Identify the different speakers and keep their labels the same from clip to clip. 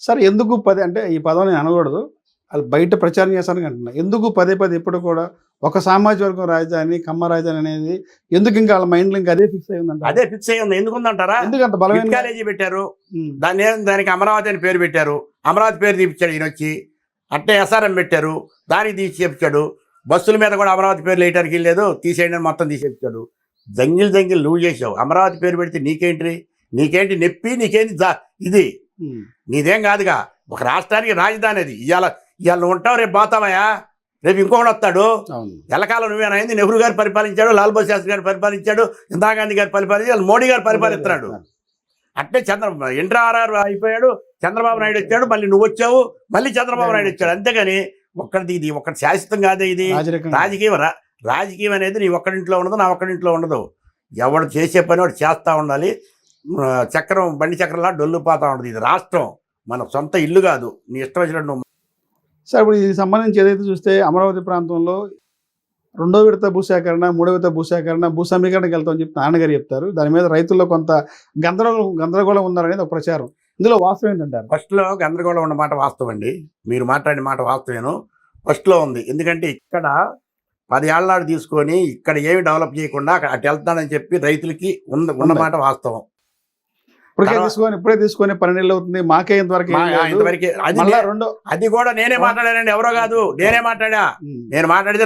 Speaker 1: Sir ఎందుకు పదే అంటే ఈ పదం నేను అనకూడదు. అది బయట ప్రచారం చేస్తానికి అంటున్నా. ఎందుకు పదే పదే ఎప్పుడు కూడా ఒక సామాజిక వర్గం రాజధాని, కమ్మ రాజధాని అనేది ఎందుకు ఇంకా వాళ్ళ మైండ్‌లో ఇంకా అదే ఫిక్స్ అయ్యి ఉందంటారు?
Speaker 2: అదే ఫిక్స్ అయ్యి ఉంది. ఎందుకుందంటారా?
Speaker 1: ఎందుకంత
Speaker 2: బిట్
Speaker 1: బలమైన
Speaker 2: కాలేజీ పెట్టారు.
Speaker 1: హ్మ్.
Speaker 2: దానికి అమరావతి అని పేరు పెట్టారు. అమరావతి పేరు తీపిచ్చాడు ఈయనొచ్చి. అట్టే ఎస్ఆర్ఎం పెట్టారు. దానికి తీసి చెప్తాడు. బస్సుల మీద కూడా అమరావతి పేరు వేయడానికి లేదు, తీసేయండి అని మొత్తం తీసేపించాడు. జంగిల్ నువ్వు చేసావు. అమరావతి పేరు పెడితే నీకేంటి నొప్పి, నీకేంటి ఇది
Speaker 1: హ్మ్.
Speaker 2: నీదేం కాదుగా. ఒక రాష్ట్రానికి రాజధాని అది. ఇవాళ నువ్వు ఉంటావు, రేపు పోతావయ్యా, రేపు ఇంకొకటి వస్తాడు.
Speaker 1: అవును.
Speaker 2: ఎల్లకాలం నువ్వేనైంది. నెహ్రూ గారు పరిపాలించాడు, లాల్ బహదూర్ శాస్త్రి గారు పరిపాలించాడు, ఇందిరాగాంధీ గారు పరిపాలించాడు, మోడీ గారు పరిపాలిస్తున్నాడు. అంటే ఎన్టీఆర్ అయిపోయాడు, చంద్రబాబు నాయుడు వచ్చాడు, మళ్ళీ నువ్వు వచ్చావు, మళ్ళీ చంద్రబాబు నాయుడు వచ్చాడు. అంతేగాని ఇది ఒక్కటి శాశ్వతం కాదే. ఇది రాజకీయం అనేది నీ ఒక్కడింట్లో ఉండదు, నా ఒక్కడింట్లో ఉండదు. ఎవడు చేసే పని వాడు చేస్తూ ఉండాలి. బండి చక్రంలా డొల్లుపోతూ ఉండదు. ఇది రాష్ట్రం, మన సొంత ఇల్లు కాదు. నీ ఇష్టం వచ్చినట్టు.
Speaker 1: సార్ ఇప్పుడు దీనికి సంబంధించి ఏదైతే చూస్తే అమరావతి ప్రాంతంలో 2వ విడత భూసేకరణ, 3వ విడత భూసేకరణ, భూ సమీకరణకి వెళ్తామని చెప్పి నాన్నగారు చెప్తారు. దాని మీద రైతుల్లో కొంత గందరగోళం ఉన్నారనేది ఒక ప్రచారం. ఇందులో వాస్తవం ఏంటంటారు?
Speaker 2: ఫస్ట్లో గందరగోళం ఉన్న మాట వాస్తవం అండి. మీరు మాట్లాడిన మాట వాస్తవేను. ఫస్ట్లో ఉంది. ఎందుకంటే ఇక్కడ 10 ఏళ్ల నాడు తీసుకొని ఇక్కడ ఏమి డెవలప్ చేయకుండా అటు వెళ్తానని చెప్పి రైతులకి ఉన్నమాట వాస్తవం.
Speaker 1: ఇప్పుడే తీసుకొని 12 నెలలు అవుతుంది, మాకే ఇంతవరకు
Speaker 2: అది కూడా నేనే మాట్లాడానండి, ఎవరో కాదు. నేనే మాట్లాడా. నేను మాట్లాడితే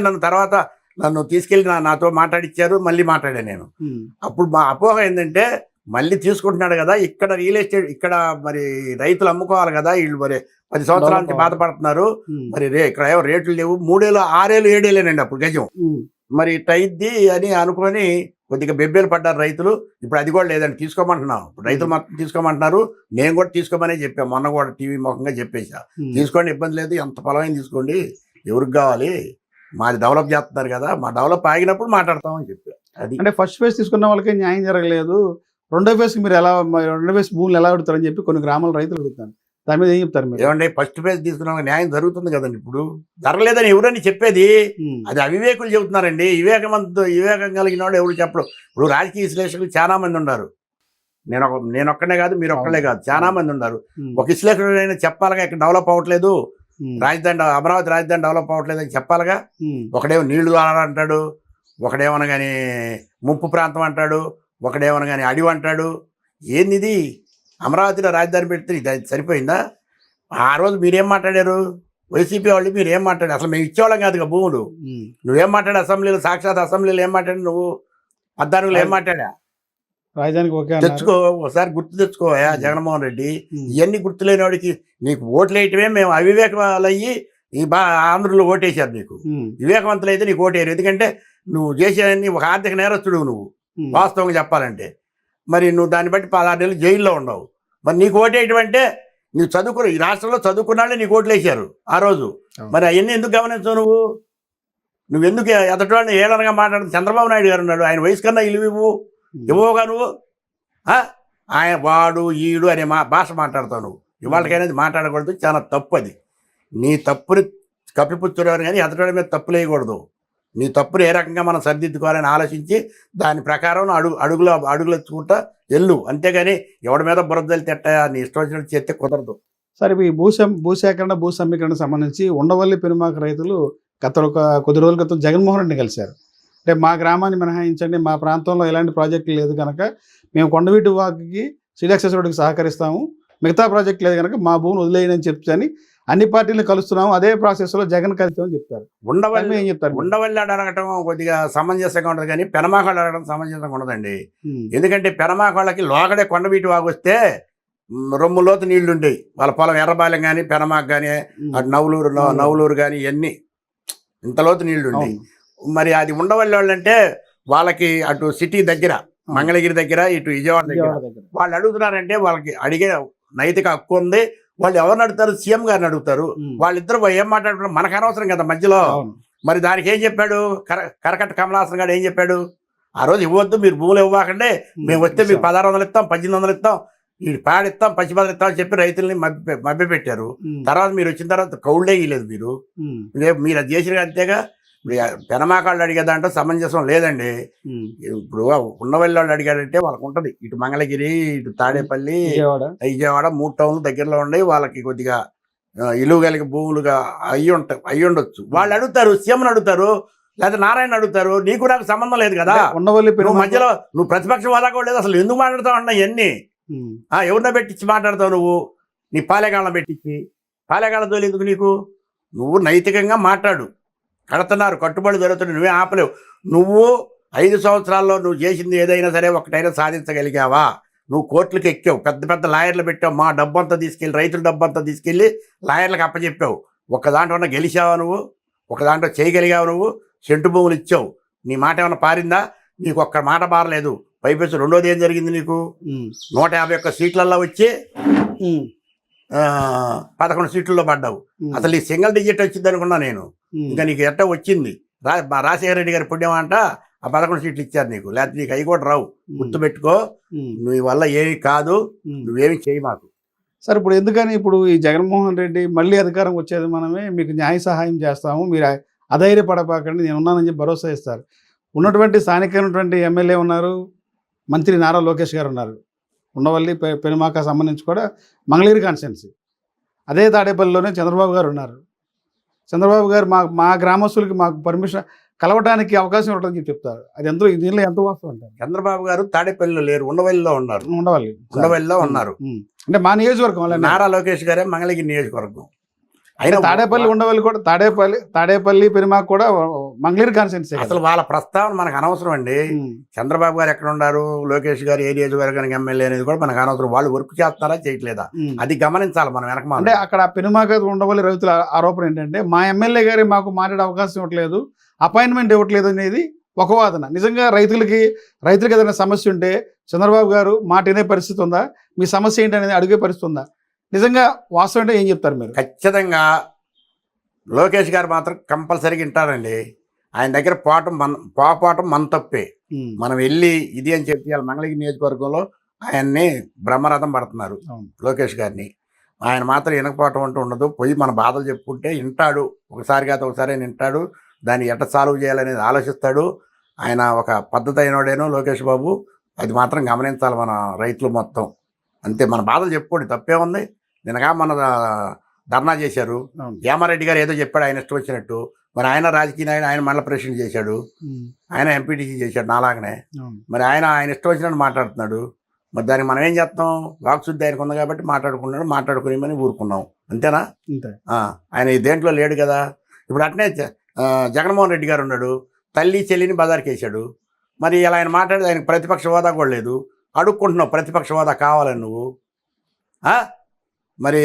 Speaker 2: నన్ను తీసుకెళ్లి నాతో మాట్లాడిచ్చారు, మళ్ళీ మాట్లాడాను నేను. అప్పుడు మా అపోహ ఏంటంటే, మళ్ళీ తీసుకుంటున్నాడు కదా, ఇక్కడ రియల్ ఎస్టేట్, ఇక్కడ మరి రైతులు అమ్ముకోవాలి కదా, వీళ్ళు మరి 10 సంవత్సరాల నుంచి బాధపడుతున్నారు. మరి ఇక్కడ ఏమో రేట్లు లేవు. 3 ఏళ్ళు 6 ఏళ్ళు 7 ఏళ్ళేనండి అప్పుడు గజం. మరి ఇట్లా అని అనుకొని కొద్దిగా బెబ్బేలు పడ్డారు రైతులు. ఇప్పుడు అది కూడా లేదండి, తీసుకోమంటున్నాం. ఇప్పుడు రైతులు మొత్తం తీసుకోమంటున్నారు. నేను కూడా తీసుకోమనే చెప్పాను. మొన్న కూడా టీవీ ముఖంగా చెప్పేసా, తీసుకోండి, ఇబ్బంది లేదు, ఎంత పొలమైనా తీసుకోండి, ఎవరికి కావాలి, మాది డెవలప్ చేస్తున్నారు కదా, మా డెవలప్ ఆగినప్పుడు మాట్లాడతామని చెప్పారు. అది
Speaker 1: అంటే ఫస్ట్ ఫేజ్ తీసుకున్న వాళ్ళకి న్యాయం జరగలేదు, 2వ ఫేజ్కి మీరు 2వ ఫేజ్ భూములు ఎలా అడుగుతారని చెప్పి కొన్ని గ్రామాల రైతులు అడుగుతారు. దాని మీద ఏం చెప్తారు మీరు?
Speaker 2: ఏమంటే ఫస్ట్ ఫేజ్ తీసుకున్న న్యాయం జరుగుతుంది కదండి. ఇప్పుడు జరగలేదని ఎవరని చెప్పేది? అది అవివేకులు చెబుతున్నారండి. వివేకం కలిగిన వాడు ఎవరు చెప్పడు. ఇప్పుడు రాజకీయ విశ్లేషకులు చాలా మంది ఉన్నారు. నేను ఒక్కనే కాదు, మీరు ఒక్కలే కాదు, చాలా మంది ఉన్నారు. ఒక విశ్లేషకుడు అయినా చెప్పాలిగా, ఇక్కడ డెవలప్ అవ్వట్లేదు, అమరావతి రాజధాని డెవలప్ అవ్వట్లేదు అని చెప్పాలిగా. ఒకడేమో నీళ్లు ద్వారా అంటాడు, ఒకడేమన్నా కానీ ముంపు ప్రాంతం అంటాడు, ఒకడేమన్నా కానీ అడివి అంటాడు. ఏంది ఇది? అమరావతిలో రాజధాని పెడితే ఇది సరిపోయిందా? ఆ రోజు మీరేం మాట్లాడారు? వైసీపీ వాళ్ళు మీరేం మాట్లాడారు? అసలు మేము ఇచ్చేవాళ్ళం కాదుగా భూములు. నువ్వేం మాట్లాడా అసెంబ్లీలో? సాక్షాత్ అసెంబ్లీలో ఏం మాట్లాడి నువ్వు? 14లో ఏం మాట్లాడా?
Speaker 1: రాజధానికి
Speaker 2: తెచ్చుకో, ఒకసారి గుర్తు తెచ్చుకోవా జగన్మోహన్ రెడ్డి. ఇవన్నీ గుర్తులేని వాడికి నీకు ఓట్లు వేయటమే. మేము అవివేకాలయ్యి ఆంధ్రులు ఓటేశారు నీకు. వివేకవంతులు అయితే నీకు ఓటేయరు. ఎందుకంటే నువ్వు చేసేవన్నీ ఒక ఆర్థిక నేరస్తుడు నువ్వు, వాస్తవంగా చెప్పాలంటే. మరి నువ్వు దాన్ని బట్టి 16 నెలలు జైల్లో ఉండవు. మరి నీకు ఓటేయటం అంటే నువ్వు ఈ రాష్ట్రంలో చదువుకున్నాళ్ళే నీకు ఓట్లు వేశారు ఆ రోజు. మరి అవన్నీ ఎందుకు గమనించవు నువ్వెందుకు ఎదటివాడిని ఏడనగా మాట్లాడుతూ? చంద్రబాబు నాయుడు గారు ఉన్నాడు, ఆయన వయసు కన్నా ఇవ్వవుగా నువ్వు. ఆయన వాడు ఈడు అనే భాష మాట్లాడతావు నువ్వు. ఇవాళకైనా మాట్లాడకూడదు, చాలా తప్పు. అది నీ తప్పుని కప్పిపుచ్చుడేవారు కానీ ఎదటి మీద తప్పులు వేయకూడదు. నీ తప్పులు ఏ రకంగా మనం సరిదిద్దుకోవాలని ఆలోచించి దాని ప్రకారం అడుగులు ఎత్తుకుంటా ఎల్లు. అంతేగాని ఎవడి మీద బురదలు తిట్ట నీ ఇష్టం వచ్చినట్టు చేస్తే కుదరదు.
Speaker 1: సరే, ఈ భూసేకరణ భూ సమీకరణ సంబంధించి ఉండవల్లి పెనుమాక రైతులు కొద్ది రోజుల క్రితం జగన్మోహన్ రెడ్డిని కలిశారు. అంటే మా గ్రామాన్ని మినహాయించండి, మా ప్రాంతంలో ఎలాంటి ప్రాజెక్టులు లేదు కనుక మేము కొండవీటి వాక్కి శ్రీలక్ష్మణ రోడ్డుకి సహకరిస్తాము, మిగతా ప్రాజెక్ట్ లేదు కనుక మా భూమిని వదిలేయని చెప్తాని అన్ని పార్టీలను కలుస్తున్నాము, అదే ప్రాసెస్లో జగన్ కలిసామని చెప్తారు.
Speaker 2: ఉండవల్లి ఏం చెప్తారు? ఉండవల్లి అడగటం కొద్దిగా సమంజసంగా ఉండదు, కానీ పెనమాకాళ్ళు అడగడం సమంజసంగా ఉండదండి. ఎందుకంటే పెనమాకాళ్ళకి లోకడే కొండవీటి వాగు వస్తే రొమ్ములోతు నీళ్లు ఉండేవి. వాళ్ళ పొలం ఎర్రబాలెం కానీ పెనమాక కానీ అటు నవలూరు కానీ ఇవన్నీ ఇంతలోతు నీళ్లు ఉండేవి. మరి అది ఉండవల్లి వాళ్ళు అంటే వాళ్ళకి అటు సిటీ దగ్గర, మంగళగిరి దగ్గర, ఇటు విజయవాడ దగ్గర వాళ్ళు అడుగుతున్నారంటే వాళ్ళకి అడిగే నైతిక హక్కు ఉంది. వాళ్ళు ఎవరిని అడుగుతారు? సీఎం గారిని అడుగుతారు. వాళ్ళిద్దరు ఏం మాట్లాడుతున్నారు మనకు అనవసరం కదా మధ్యలో. మరి దానికి ఏం చెప్పాడు కరకట్ట కమలాసన్ గారు? ఏం చెప్పాడు? ఆ రోజు ఇవ్వద్దు, మీరు భూములు ఇవ్వకండి, మేము వస్తే మీకు 1600 ఇస్తాం, 1800 ఇస్తాం, ఈ పాడిస్తాం, పచ్చిబద్దలు ఇస్తాం అని చెప్పి రైతుల్ని మభ్య పెట్టారు. తర్వాత మీరు వచ్చిన తర్వాత కౌళ్ళే ఇవ్వలేదు. మీరు అది చేసిన అంతేగా. ఇప్పుడు పెనమాకాళ్ళు అడిగే దాంట్లో సమంజసం లేదండి. ఇప్పుడు ఉండవల్లి వాళ్ళు అడిగాడంటే వాళ్ళకు ఉంటుంది. ఇటు మంగళగిరి, ఇటు తాడేపల్లి, విజయవాడ 3 టౌన్లు దగ్గరలో ఉన్నాయి. వాళ్ళకి కొద్దిగా ఇలువ కలిగి భూములుగా అయ్యి ఉండొచ్చు. వాళ్ళు అడుగుతారు, సీఎంని అడుగుతారు, లేదా నారాయణ అడుగుతారు. నీకు నాకు సంబంధం లేదు కదా.
Speaker 1: ఉండవల్లి
Speaker 2: నువ్వు మధ్యలో నువ్వు ప్రతిపక్ష హోదా కూడా లేదు. అసలు ఎందుకు మాట్లాడుతావు అన్నా ఇవన్నీ? ఎవరిన పెట్టించి మాట్లాడతావు నువ్వు? నీ పాలేగాళ్ళని పెట్టించి. పాలేగాళ్ళ తోలు ఎందుకు నీకు? నువ్వు నైతికంగా మాట్లాడు. కడుతున్నారు, కట్టుబడి జరుగుతుంది, నువ్వే ఆపలేవు. నువ్వు 5 సంవత్సరాల్లో నువ్వు చేసింది ఏదైనా సరే ఒకటైనా సాధించగలిగావా? నువ్వు కోర్టులకు ఎక్కావు, పెద్ద పెద్ద లాయర్లు పెట్టావు, మా డబ్బంతా తీసుకెళ్ళి, రైతుల డబ్బంతా తీసుకెళ్ళి లాయర్లకు అప్పచెప్పావు. ఒక దాంట్లో గెలిచావా నువ్వు? ఒక దాంట్లో చేయగలిగావు నువ్వు? సెంటు భూములు ఇచ్చావు. నీ మాట ఏమైనా పారిందా? నీకు ఒక్క మాట పారలేదు. పైపెచ్చు రెండోది ఏం జరిగింది నీకు? 151 సీట్లలో వచ్చి 11 సీట్లలో పడ్డావు. అసలు ఈ సింగిల్ డిజిట్ వచ్చింది అనుకున్నా నేను. ఇంకా నీకు ఎట్ట వచ్చింది? రాజశేఖర రెడ్డి గారి పుణ్యం అంట ఆ 11 సీట్లు ఇచ్చారు నీకు. లేకపోతే నీకు అవి కూడా రావు. గుర్తుపెట్టుకో, నీ వల్ల ఏమి కాదు, నువ్వేమి చేయి మాకు.
Speaker 1: సార్ ఇప్పుడు ఎందుకని ఇప్పుడు ఈ జగన్మోహన్ రెడ్డి మళ్ళీ అధికారం వచ్చేది మనమే, మీకు న్యాయ సహాయం చేస్తాము, మీరు అధైర్యపడపాకండి, నేను ఉన్నానని చెప్పి భరోసా ఇస్తారు. ఉన్నటువంటి స్థానికమైనటువంటి ఎమ్మెల్యే ఉన్నారు, మంత్రి నారా లోకేష్ గారు ఉన్నారు. ఉండవల్లి పెనుమాక సంబంధించి కూడా మంగళగిరి కాన్స్టిట్యున్సీ. అదే తాడేపల్లిలోనే చంద్రబాబు గారు ఉన్నారు. చంద్రబాబు గారు మా గ్రామస్తులకి మాకు పర్మిషన్ కలవడానికి అవకాశం ఉంటుందని చెప్పి చెప్తారు. అది దీనిలో ఎంత వాస్తవం అంటారు?
Speaker 2: చంద్రబాబు గారు తాడేపల్లిలో లేరు, ఉండవల్లిలో ఉన్నారు. ఉండవల్లిలో ఉన్నారు.
Speaker 1: అంటే మా నియోజకవర్గం
Speaker 2: నారా లోకేష్ గారే మంగళగిరి నియోజకవర్గం.
Speaker 1: అయినా తాడేపల్లి ఉండవల్లి కూడా తాడేపల్లి పెనుమాక కూడా మంగళగిరి కాన్స్టిట్యున్సీ.
Speaker 2: అసలు వాళ్ళ ప్రస్తావన మనకు అనవసరం అండి. చంద్రబాబు గారు ఎక్కడ ఉన్నారు, లోకేష్ గారు ఏ నియోజకవర్గానికి ఎమ్మెల్యే అనేది కూడా మనకు అనవసరం. వాళ్ళు వర్క్ చేస్తున్నారా చేయట్లేదా అది గమనించాలి మనం వెనక.
Speaker 1: అంటే అక్కడ పెనుమాక ఉండవల్లి రైతుల ఆరోపణ ఏంటంటే మా ఎమ్మెల్యే గారి మాకు మాట్లాడే అవకాశం ఇవ్వట్లేదు, అపాయింట్మెంట్ ఇవ్వట్లేదు అనేది ఒక వాదన. నిజంగా రైతులకి ఏదైనా సమస్య ఉంటే చంద్రబాబు గారు మాట వినే పరిస్థితి ఉందా? మీ సమస్య ఏంటి అనేది అడిగే పరిస్థితి ఉందా? నిజంగా వాస్తవం అంటే ఏం చెప్తారు మీరు?
Speaker 2: ఖచ్చితంగా లోకేష్ గారు మాత్రం కంపల్సరీగా వింటారండి. ఆయన దగ్గర పోవటం మన తప్పే. మనం వెళ్ళి ఇది అని చెప్పి వాళ్ళ మంగళగిరి నియోజకవర్గంలో ఆయన్ని బ్రహ్మరథం పడుతున్నారు లోకేష్ గారిని. ఆయన మాత్రం వినకపోవటం అంటూ ఉండదు. పోయి మన బాధలు చెప్పుకుంటే వింటాడు. ఒకసారి కాదు ఒకసారి వింటాడు. దాన్ని ఎట్ట సాల్వ్ చేయాలనేది ఆలోచిస్తాడు. ఆయన ఒక పద్ధతి అయినోడేనో లోకేష్ బాబు. అది మాత్రం గమనించాలి మన రైతులు మొత్తం. అంతే, మన బాధలు చెప్పుకోండి, తప్పే ఉంది. నిన్నగా మన ధర్నా చేశారు. యామారెడ్డి గారు ఏదో చెప్పాడు ఆయన ఇష్టం వచ్చినట్టు. మరి ఆయన రాజకీయ నాయకుడు, ఆయన మండల ప్రెసిడెంట్ చేశాడు, ఆయన ఎంపీటీసీ చేశాడు నాలాగనే. మరి ఆయన ఇష్టం వచ్చినట్టు మాట్లాడుతున్నాడు. మరి దానికి మనం ఏం చేస్తాం? వాక్శుద్ధి ఆయనకు ఉంది కాబట్టి మాట్లాడుకునేమని ఊరుకున్నాం. అంతేనా? ఆయన ఈ దేంట్లో లేడు కదా. ఇప్పుడు అట్నే జగన్మోహన్ రెడ్డి గారు ఉన్నాడు, తల్లి చెల్లిని బజార్కి వేసాడు. మరి ఇలా ఆయన మాట్లాడేది ఆయనకు ప్రతిపక్ష హోదా కూడా లేదు. అడుక్కుంటున్నావు ప్రతిపక్ష హోదా కావాలని నువ్వు. మరి